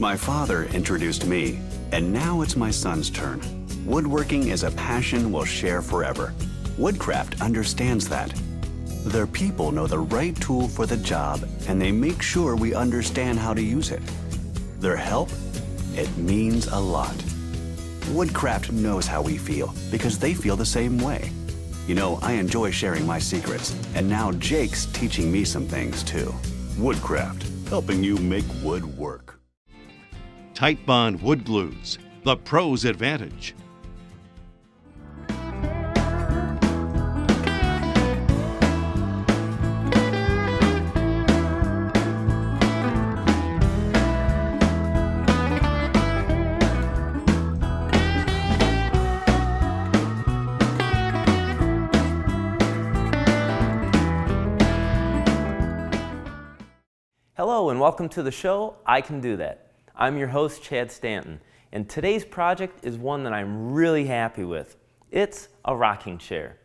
My father introduced me, and now it's my son's turn. Woodworking is a passion we'll share forever. Woodcraft understands that. Their people know the right tool for the job, and they make sure we understand how to use it. Their help? It means a lot. Woodcraft knows how we feel because they feel the same way. You know, I enjoy sharing my secrets, and now Jake's teaching me some things too. Woodcraft, helping you make wood work. Tight Bond Wood Glues, the pro's advantage. Hello and welcome to the show, I Can Do That. I'm your host, Chad Stanton, and today's project is one that I'm really happy with. It's a rocking chair.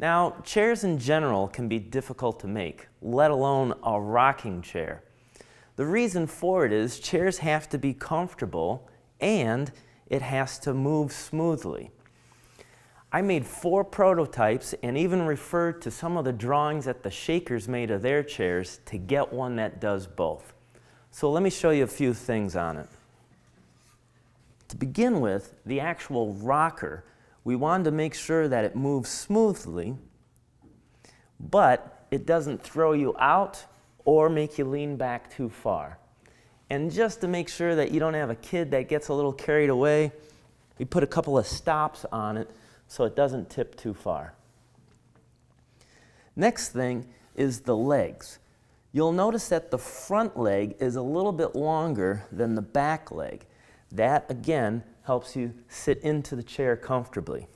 Now, chairs in general can be difficult to make, let alone a rocking chair. The reason for it is chairs have to be comfortable and it has to move smoothly. I made 4 prototypes and even referred to some of the drawings that the Shakers made of their chairs to get one that does both. So let me show you a few things on it. To begin with, the actual rocker, we wanted to make sure that it moves smoothly, but it doesn't throw you out or make you lean back too far. And just to make sure that you don't have a kid that gets a little carried away, we put a couple of stops on it so it doesn't tip too far. Next thing is the legs. You'll notice that the front leg is a little bit longer than the back leg. That, again, helps you sit into the chair comfortably.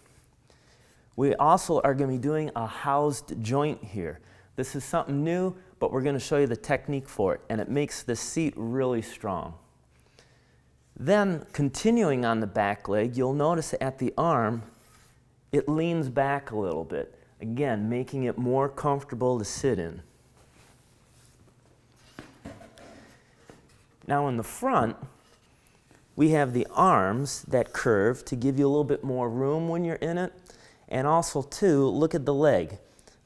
We also are going to be doing a housed joint here. This is something new, but we're going to show you the technique for it, and it makes the seat really strong. Then, continuing on the back leg, you'll notice at the arm, it leans back a little bit, again, making it more comfortable to sit in. Now in the front, we have the arms that curve to give you a little bit more room when you're in it, and also too, look at the leg.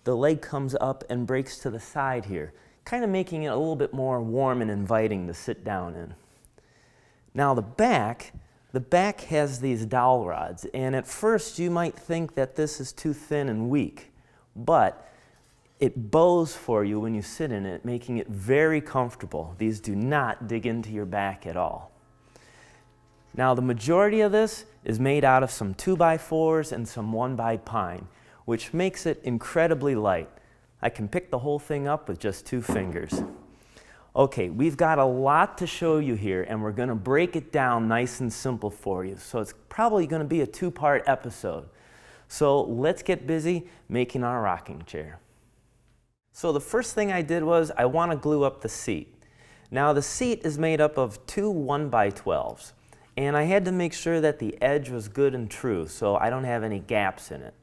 The leg comes up and breaks to the side here, kind of making it a little bit more warm and inviting to sit down in. Now the back has these dowel rods, and at first you might think that this is too thin and weak, but it bows for you when you sit in it, making it very comfortable. These do not dig into your back at all. Now the majority of this is made out of some 2x4s and some 1x pine, which makes it incredibly light. I can pick the whole thing up with just 2 fingers. Okay, we've got a lot to show you here, and we're going to break it down nice and simple for you. So it's probably going to be a 2-part episode. So let's get busy making our rocking chair. So the first thing I did was I want to glue up the seat. Now the seat is made up of 2 1x12s, and I had to make sure that the edge was good and true so I don't have any gaps in it.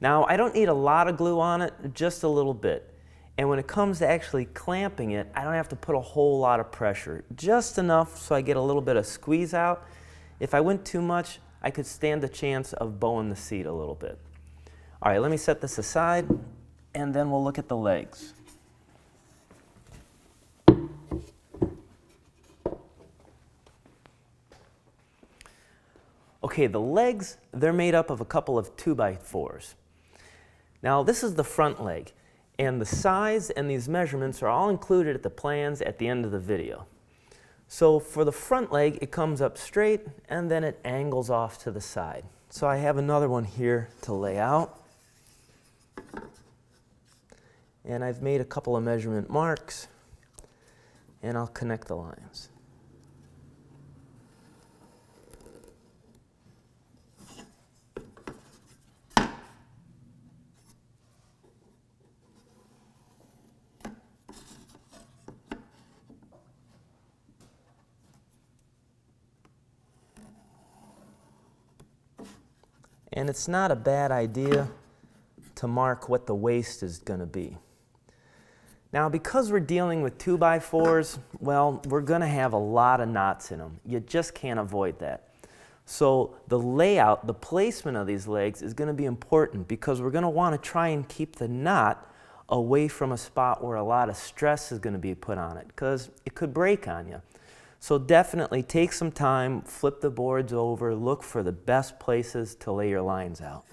Now I don't need a lot of glue on it, just a little bit. And when it comes to actually clamping it, I don't have to put a whole lot of pressure, just enough so I get a little bit of squeeze out. If I went too much, I could stand a chance of bowing the seat a little bit. All right, let me set this aside, and then we'll look at the legs. Okay, the legs, they're made up of a couple of 2x4s. Now this is the front leg. And the size and these measurements are all included at the plans at the end of the video. So for the front leg, it comes up straight and then it angles off to the side. So I have another one here to lay out. And I've made a couple of measurement marks, and I'll connect the lines. And it's not a bad idea to mark what the waist is going to be. Now, because we're dealing with 2x4s, well, we're going to have a lot of knots in them. You just can't avoid that. So the layout, the placement of these legs is going to be important because we're going to want to try and keep the knot away from a spot where a lot of stress is going to be put on it because it could break on you. So definitely take some time, flip the boards over, look for the best places to lay your lines out.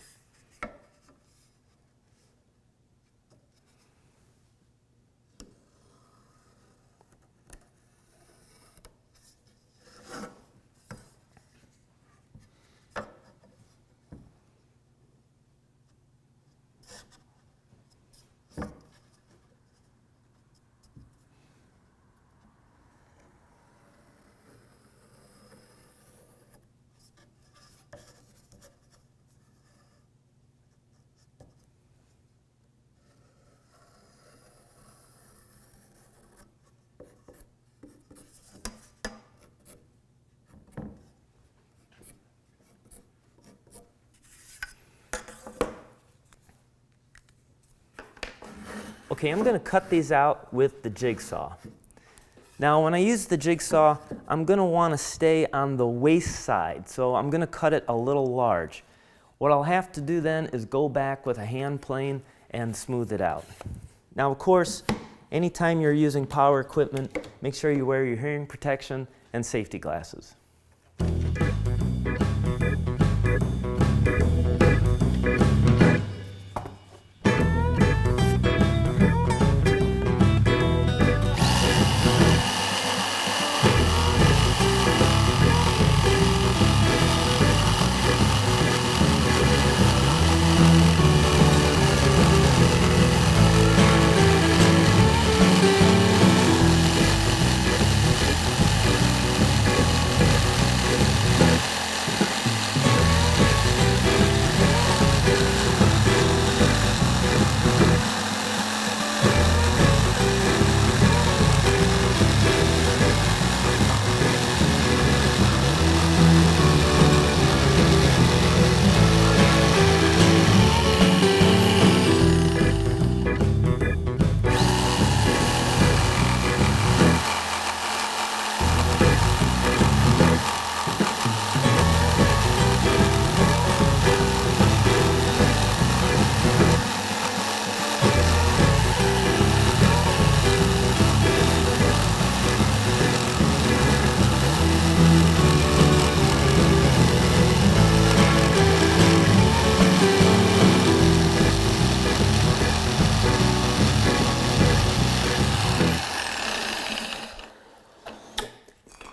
Okay, I'm going to cut these out with the jigsaw. Now, when I use the jigsaw, I'm going to want to stay on the waist side, so I'm going to cut it a little large. What I'll have to do then is go back with a hand plane and smooth it out. Now, of course, anytime you're using power equipment, make sure you wear your hearing protection and safety glasses.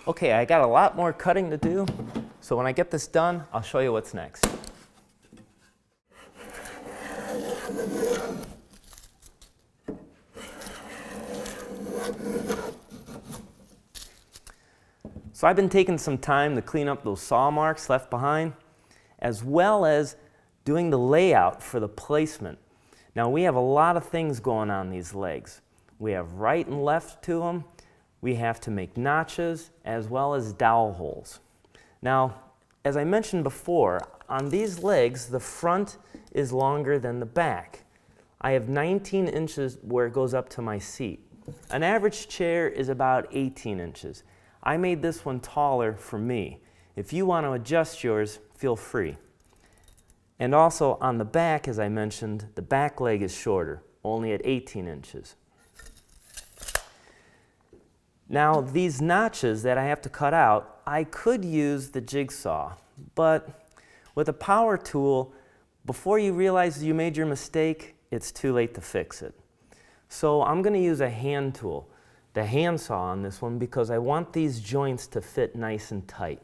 Okay, I got a lot more cutting to do, so when I get this done, I'll show you what's next. So I've been taking some time to clean up those saw marks left behind, as well as doing the layout for the placement. Now we have a lot of things going on these legs. We have right and left to them. We have to make notches as well as dowel holes. Now, as I mentioned before, on these legs, the front is longer than the back. I have 19 inches where it goes up to my seat. An average chair is about 18 inches. I made this one taller for me. If you want to adjust yours, feel free. And also on the back, as I mentioned, the back leg is shorter, only at 18 inches. Now, these notches that I have to cut out, I could use the jigsaw, but with a power tool, before you realize you made your mistake, it's too late to fix it. So I'm going to use a hand tool, the handsaw on this one, because I want these joints to fit nice and tight.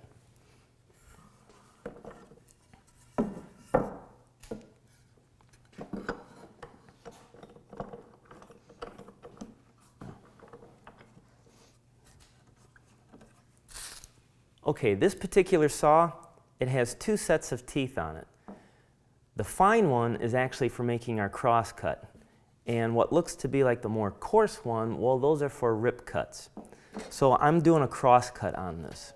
Okay, this particular saw, it has two sets of teeth on it. The fine one is actually for making our cross cut. And what looks to be like the more coarse one, well, those are for rip cuts. So I'm doing a cross cut on this.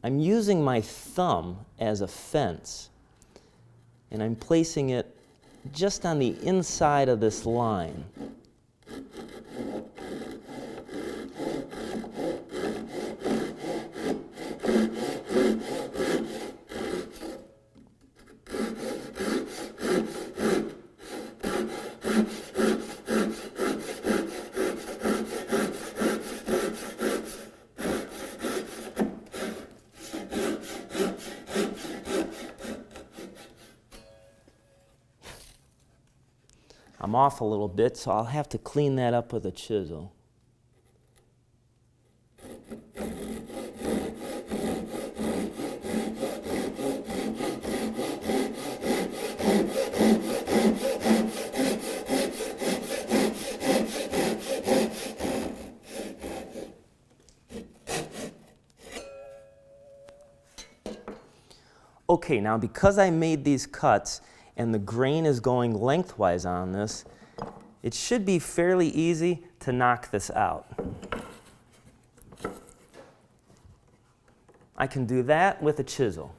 I'm using my thumb as a fence, and I'm placing it just on the inside of this line. I'm off a little bit, so I'll have to clean that up with a chisel. Okay, now because I made these cuts and the grain is going lengthwise on this, it should be fairly easy to knock this out. I can do that with a chisel.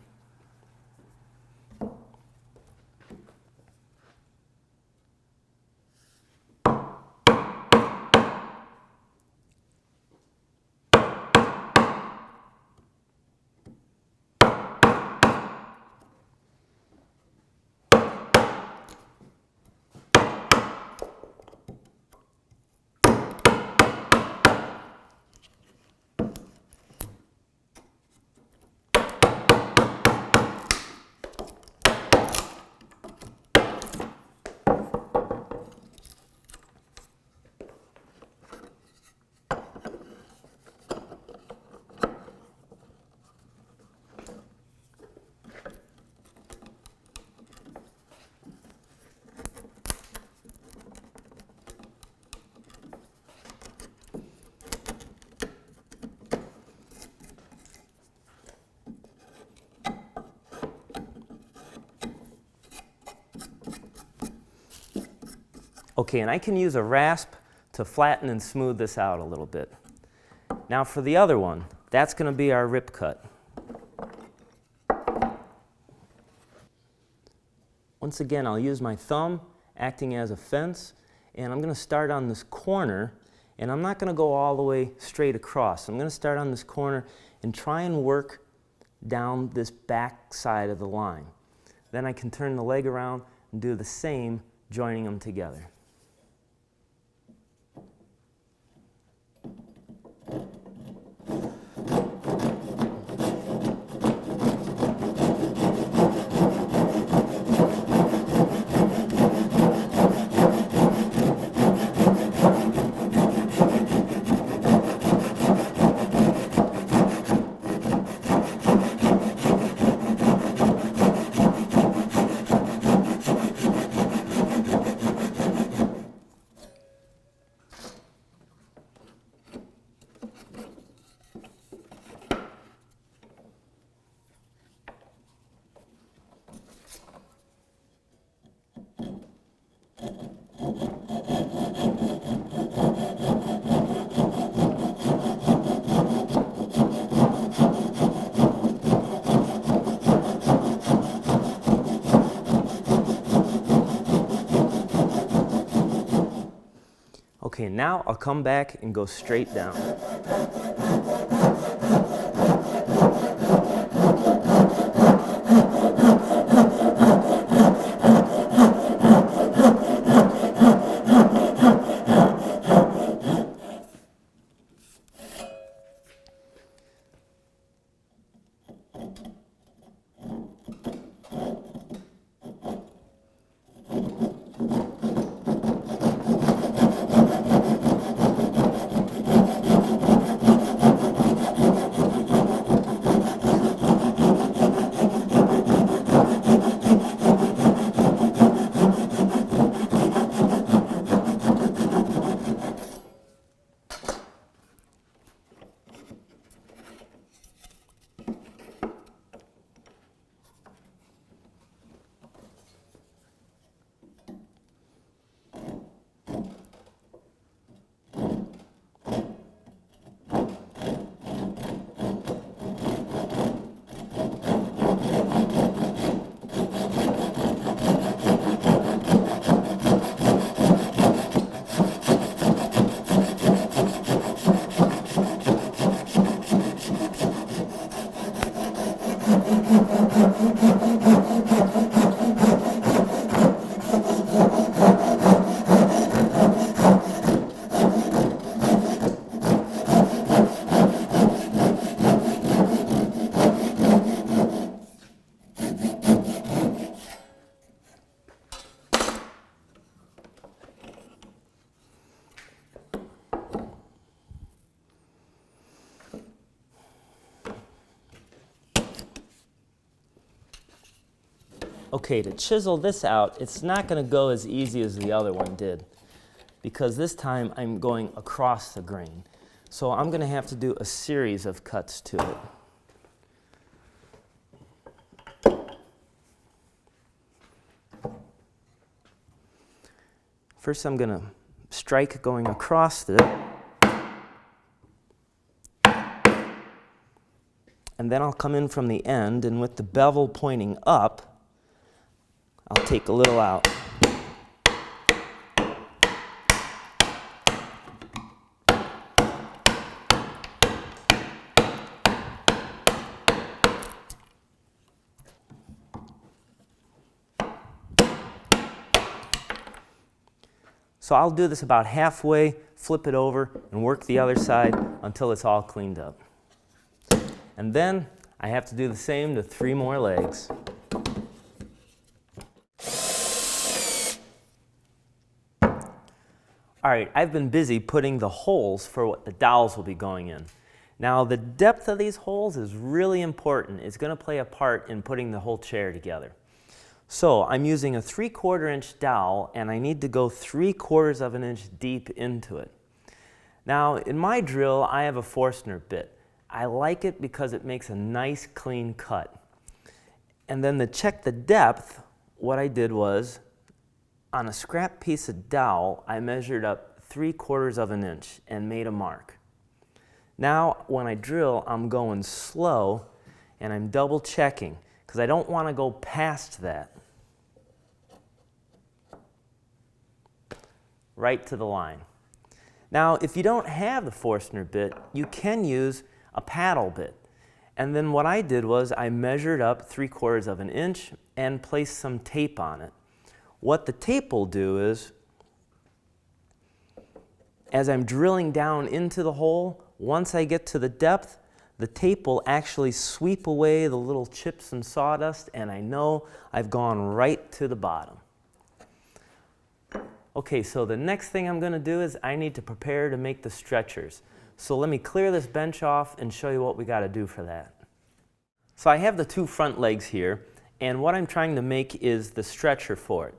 Okay, and I can use a rasp to flatten and smooth this out a little bit. Now for the other one, that's going to be our rip cut. Once again, I'll use my thumb acting as a fence, and I'm going to start on this corner, and I'm not going to go all the way straight across. I'm going to start on this corner and try and work down this back side of the line. Then I can turn the leg around and do the same, joining them together. Okay, now I'll come back and go straight down. Okay, to chisel this out, it's not going to go as easy as the other one did, because this time I'm going across the grain. So I'm going to have to do a series of cuts to it. First I'm going to strike going across it, and then I'll come in from the end, and with the bevel pointing up, I'll take a little out. So I'll do this about halfway, flip it over, and work the other side until it's all cleaned up. And then I have to do the same to 3 more legs. All right, I've been busy putting the holes for what the dowels will be going in. Now, the depth of these holes is really important. It's going to play a part in putting the whole chair together. So I'm using a 3/4 inch dowel, and I need to go 3/4 of an inch deep into it. Now, in my drill, I have a Forstner bit. I like it because it makes a nice clean cut. And then to check the depth, what I did was, on a scrap piece of dowel, I measured up 3/4 of an inch and made a mark. Now, when I drill, I'm going slow, and I'm double checking, because I don't want to go past that. Right to the line. Now, if you don't have the Forstner bit, you can use a paddle bit. And then what I did was I measured up 3/4 of an inch and placed some tape on it. What the tape will do is, as I'm drilling down into the hole, once I get to the depth, the tape will actually sweep away the little chips and sawdust, and I know I've gone right to the bottom. Okay, so the next thing I'm going to do is I need to prepare to make the stretchers. So let me clear this bench off and show you what we got to do for that. So I have the 2 front legs here, and what I'm trying to make is the stretcher for it.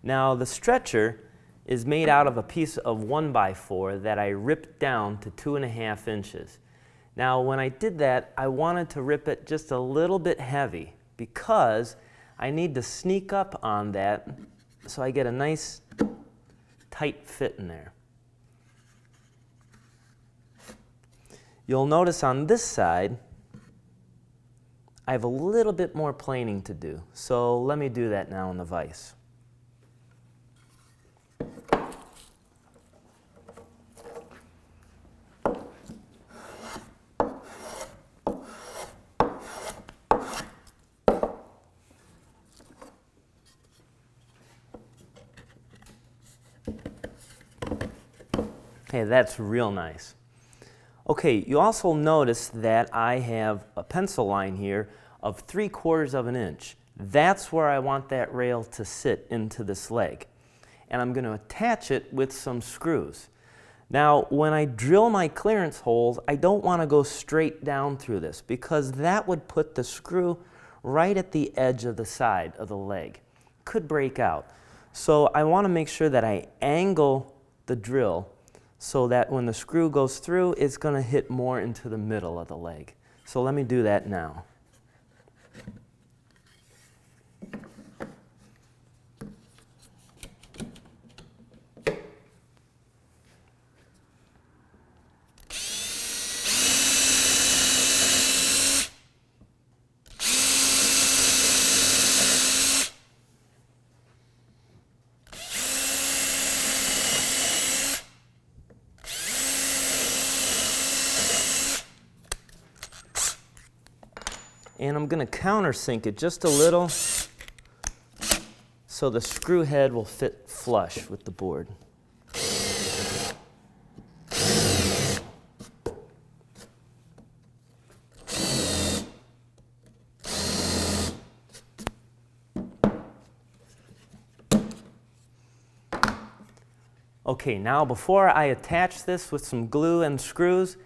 Now, the stretcher is made out of a piece of 1x4 that I ripped down to 2.5 inches. Now, when I did that, I wanted to rip it just a little bit heavy because I need to sneak up on that so I get a nice tight fit in there. You'll notice on this side, I have a little bit more planing to do. So let me do that now in the vise. Okay, that's real nice. Okay, you also notice that I have a pencil line here of 3/4 of an inch. That's where I want that rail to sit into this leg. And I'm going to attach it with some screws. Now, when I drill my clearance holes, I don't want to go straight down through this because that would put the screw right at the edge of the side of the leg. Could break out. So I want to make sure that I angle the drill so that when the screw goes through, it's going to hit more into the middle of the leg. So let me do that now. And I'm going to countersink it just a little so the screw head will fit flush with the board. Okay, now before I attach this with some glue and screws,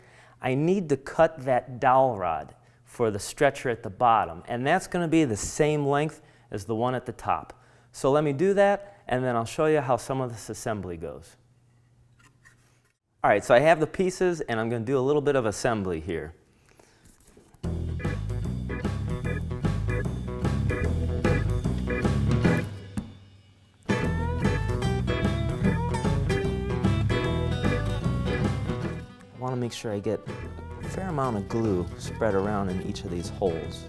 I need to cut that dowel rod for the stretcher at the bottom, and that's going to be the same length is the one at the top. So let me do that, and then I'll show you how some of this assembly goes. All right, so I have the pieces, and I'm going to do a little bit of assembly here. I want to make sure I get a fair amount of glue spread around in each of these holes.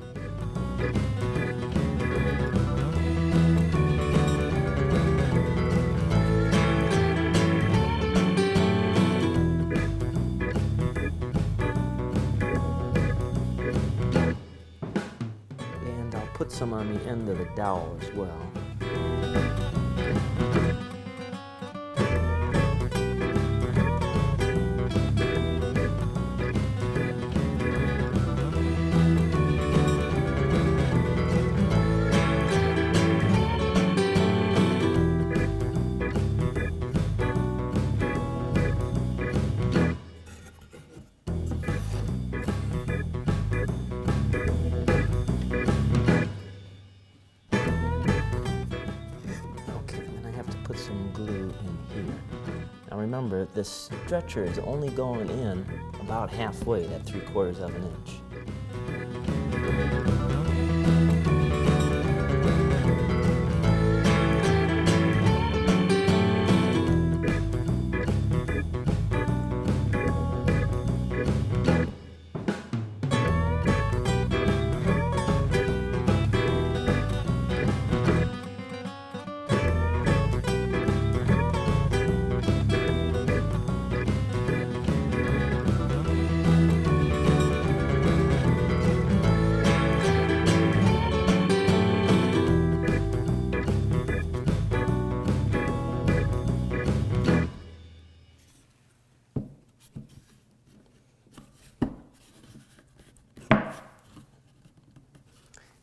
And I'll put some on the end of the dowel as well. Put some glue in here. Now remember, this stretcher is only going in about halfway, at 3/4 of an inch.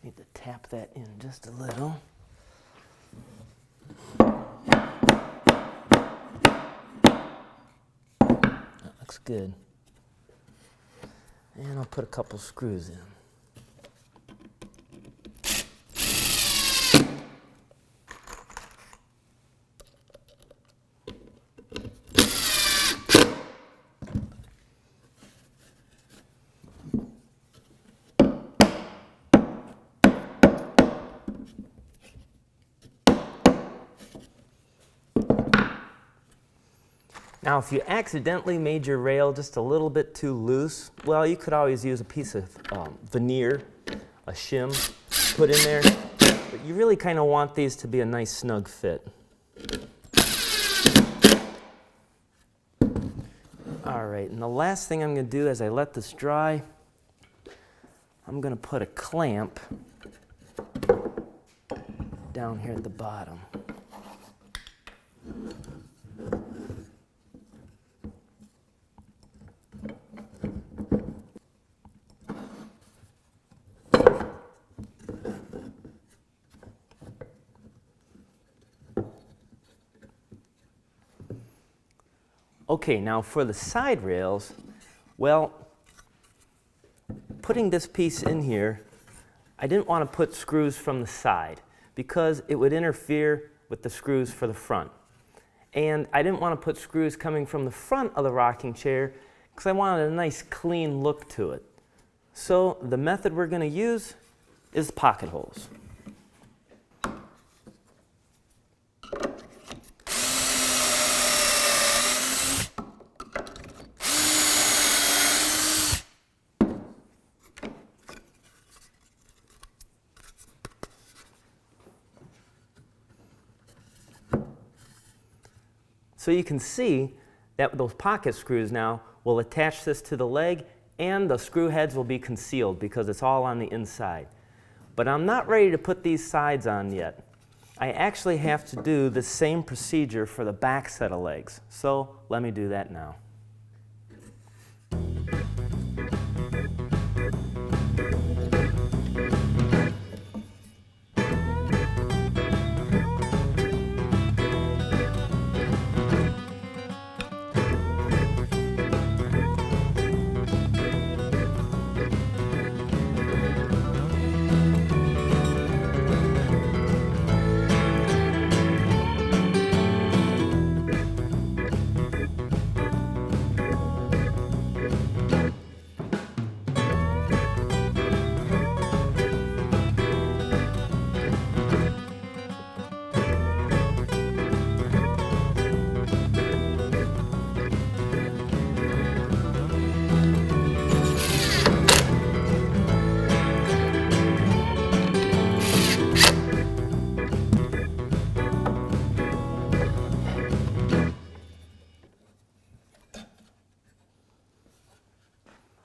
Need to tap that in just a little. That looks good. And I'll put a couple screws in. Now, if you accidentally made your rail just a little bit too loose, well, you could always use a piece of veneer, a shim, put in there. But you really kind of want these to be a nice snug fit. All right, and the last thing I'm going to do as I let this dry, I'm going to put a clamp down here at the bottom. Okay, now for the side rails, well, putting this piece in here, I didn't want to put screws from the side because it would interfere with the screws for the front. And I didn't want to put screws coming from the front of the rocking chair because I wanted a nice clean look to it. So the method we're going to use is pocket holes. So you can see that those pocket screws now will attach this to the leg, and the screw heads will be concealed because it's all on the inside. But I'm not ready to put these sides on yet. I actually have to do the same procedure for the back set of legs. So let me do that now.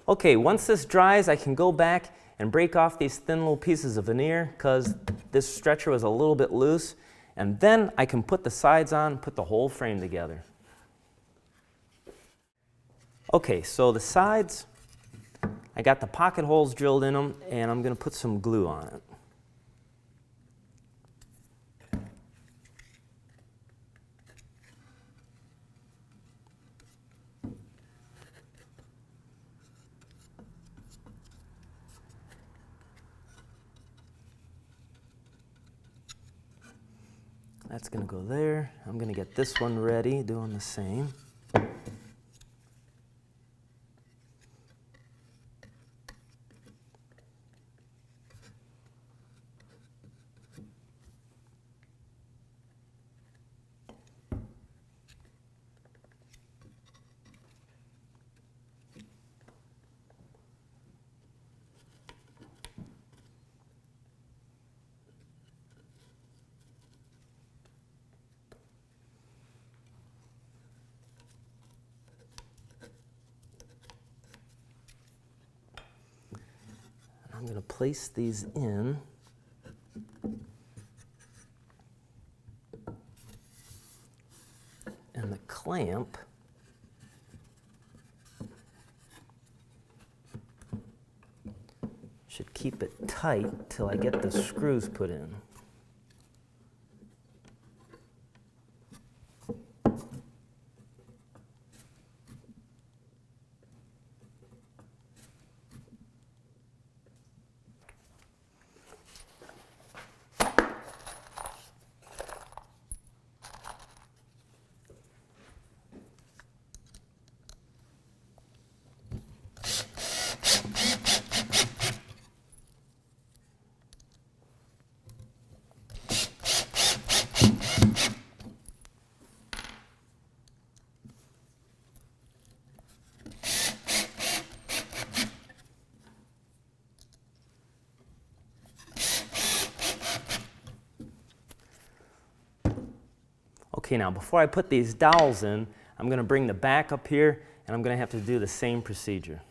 Okay, once this dries, I can go back and break off these thin little pieces of veneer because this stretcher was a little bit loose, and then I can put the sides on and put the whole frame together. Okay, so the sides, I got the pocket holes drilled in them, and I'm going to put some glue on it. That's going to go there. I'm going to get this one ready, doing the same. I'm going to place these in. And the clamp should keep it tight till I get the screws put in. Okay, now before I put these dowels in, I'm going to bring the back up here, and I'm going to have to do the same procedure.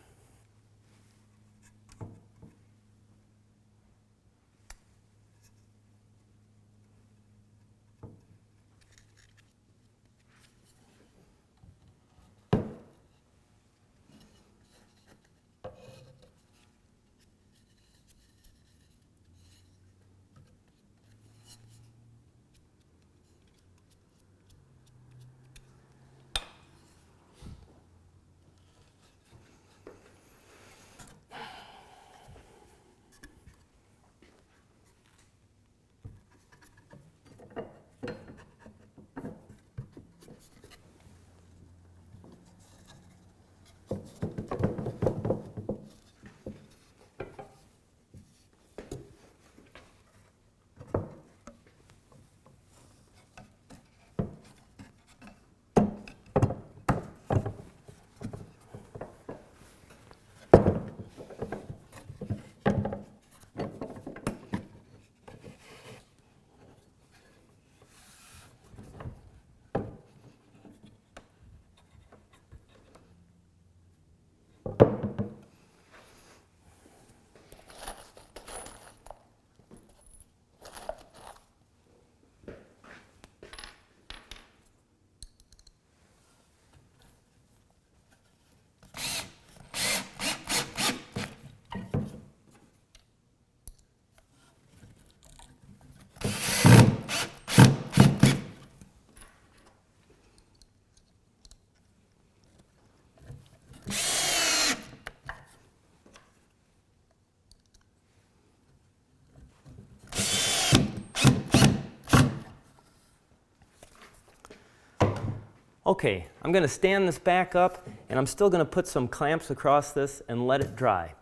Okay, I'm going to stand this back up, and I'm still going to put some clamps across this and let it dry.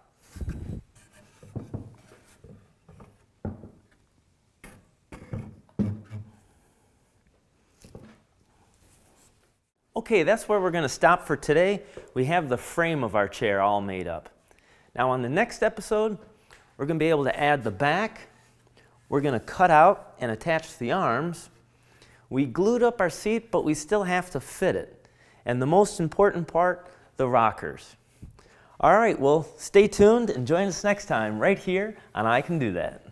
Okay, that's where we're going to stop for today. We have the frame of our chair all made up. Now on the next episode, we're going to be able to add the back. We're going to cut out and attach the arms. We glued up our seat, but we still have to fit it. And the most important part, the rockers. All right, well, stay tuned and join us next time right here on I Can Do That.